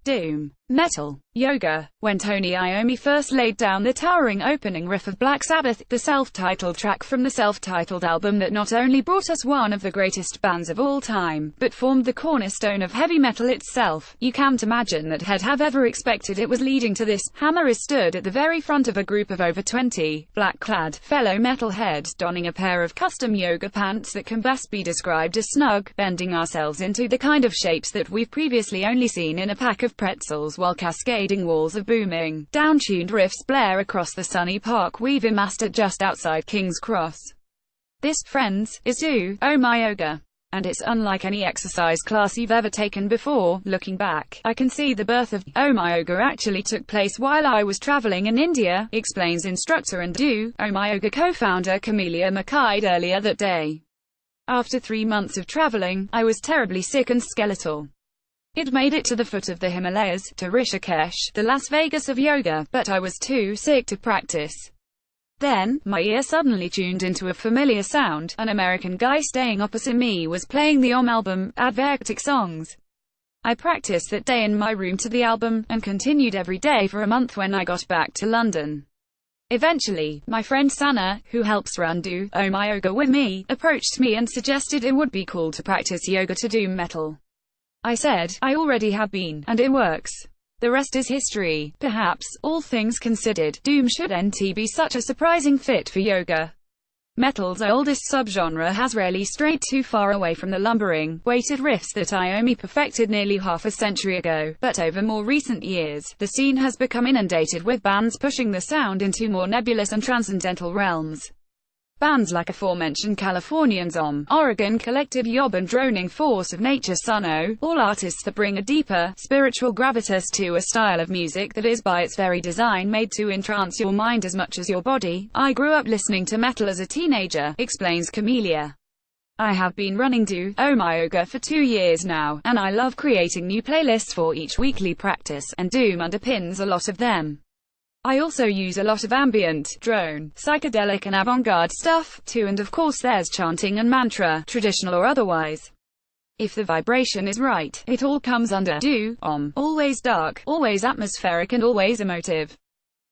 doom metal yoga. When Tony Iommi first laid down the towering opening riff of Black Sabbath, the self-titled track from the self-titled album that not only brought us one of the greatest bands of all time, but formed the cornerstone of heavy metal itself, you can't imagine that he'd have ever expected it was leading to this. Hammer is stood at the very front of a group of over 20 black-clad fellow metalheads, donning a pair of custom yoga pants that can best be described as snug, bending ourselves into the kind of shapes that we've previously only seen in a pack of pretzels, while cascading walls of booming, down-tuned riffs blare across the sunny park we've amassed at just outside King's Cross. This, friends, is Do Oh My Yoga. And it's unlike any exercise class you've ever taken before. Looking back, I can see the birth of Oh My Yoga actually took place while I was traveling in India, explains instructor and Do Oh My Yoga co-founder Camelia McKide earlier that day. After 3 months of traveling, I was terribly sick and skeletal. It made it to the foot of the Himalayas, to Rishikesh, the Las Vegas of yoga, but I was too sick to practice. Then, my ear suddenly tuned into a familiar sound. An American guy staying opposite me was playing the album, Advaitic Songs. I practiced that day in my room to the album, and continued every day for a month when I got back to London. Eventually, my friend Sana, who helps run Do Oh My Yoga with me, approached me and suggested it would be cool to practice yoga to doom metal. I said, I already have been, and it works. The rest is history. Perhaps, all things considered, doom shouldn't be such a surprising fit for yoga. Metal's oldest subgenre has rarely strayed too far away from the lumbering, weighted riffs that Iommi perfected nearly half a century ago, but over more recent years, the scene has become inundated with bands pushing the sound into more nebulous and transcendental realms. Bands like aforementioned Californian Zom, Oregon collective Yob and droning force of nature Sunno, all artists that bring a deeper, spiritual gravitas to a style of music that is by its very design made to entrance your mind as much as your body. I grew up listening to metal as a teenager, explains Camelia. I have been running Do Oh My Yoga for 2 years now, and I love creating new playlists for each weekly practice, and doom underpins a lot of them. I also use a lot of ambient, drone, psychedelic and avant-garde stuff, too, and of course there's chanting and mantra, traditional or otherwise. If the vibration is right, it all comes under Do Om. Always dark, always atmospheric and always emotive.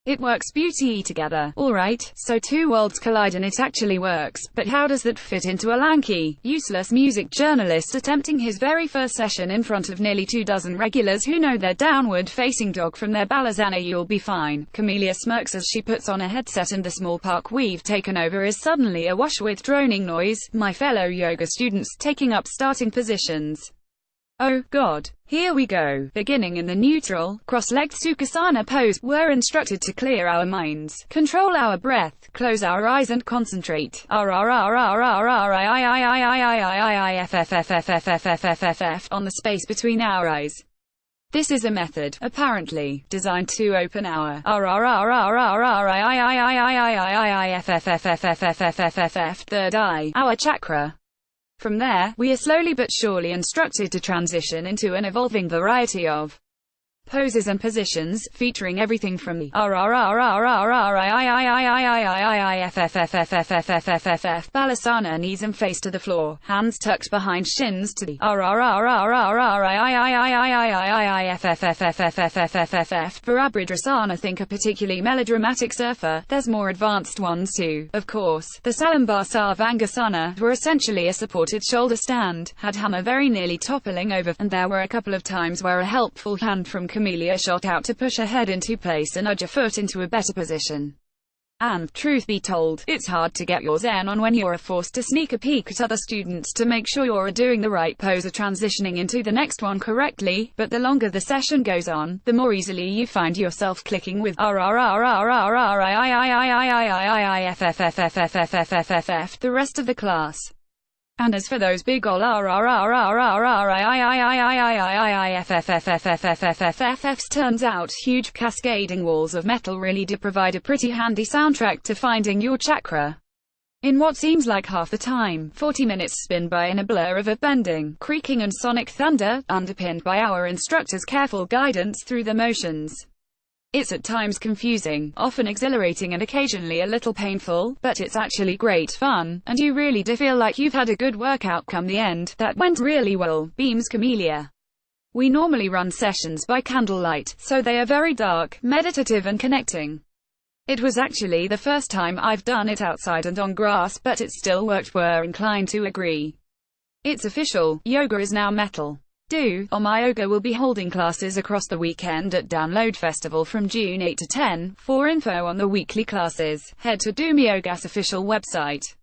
It works beauty together. Alright, so two worlds collide and it actually works, but how does that fit into a lanky, useless music journalist attempting his very first session in front of nearly 24 regulars who know their downward-facing dog from their balazana? You'll be fine. Camelia smirks as she puts on a headset and the small park we've taken over is suddenly awash with droning noise, my fellow yoga students taking up starting positions. Oh, God. Here we go. Beginning in the neutral, cross-legged Sukhasana pose, we're instructed to clear our minds, control our breath, close our eyes and concentrate. On the space between our eyes. This is a method, apparently, designed to open our third eye, our chakra. From there, we are slowly but surely instructed to transition into an evolving variety of poses and positions, featuring everything from the Balasana, knees and face to the floor, hands tucked behind shins, to the Virabhadrasana. Think a particularly melodramatic surfer. There's more advanced ones too, of course. The Salambhasa Vangasana were essentially a supported shoulder stand, had Hammer very nearly toppling over, and there were a couple of times where a helpful hand from Camelia shot out to push her head into place and nudge a foot into a better position. And, truth be told, it's hard to get your zen on when you're forced to sneak a peek at other students to make sure you're doing the right pose or transitioning into the next one correctly, but the longer the session goes on, the more easily you find yourself clicking with the rest of the class. And as for those big ol turns out huge cascading walls of metal really do provide a pretty handy soundtrack to finding your chakra. In what seems like half the time, 40 minutes spin by in a blur of bending, creaking and sonic thunder, underpinned by our instructor's careful guidance through the motions. It's at times confusing, often exhilarating and occasionally a little painful, but it's actually great fun, and you really do feel like you've had a good workout come the end. That went really well, beams Camelia. We normally run sessions by candlelight, so they are very dark, meditative and connecting. It was actually the first time I've done it outside and on grass, but it still worked. We're inclined to agree. It's official, yoga is now metal. Om Yoga will be holding classes across the weekend at Download Festival from June 8 to 10. For info on the weekly classes, head to Doom Yoga's official website.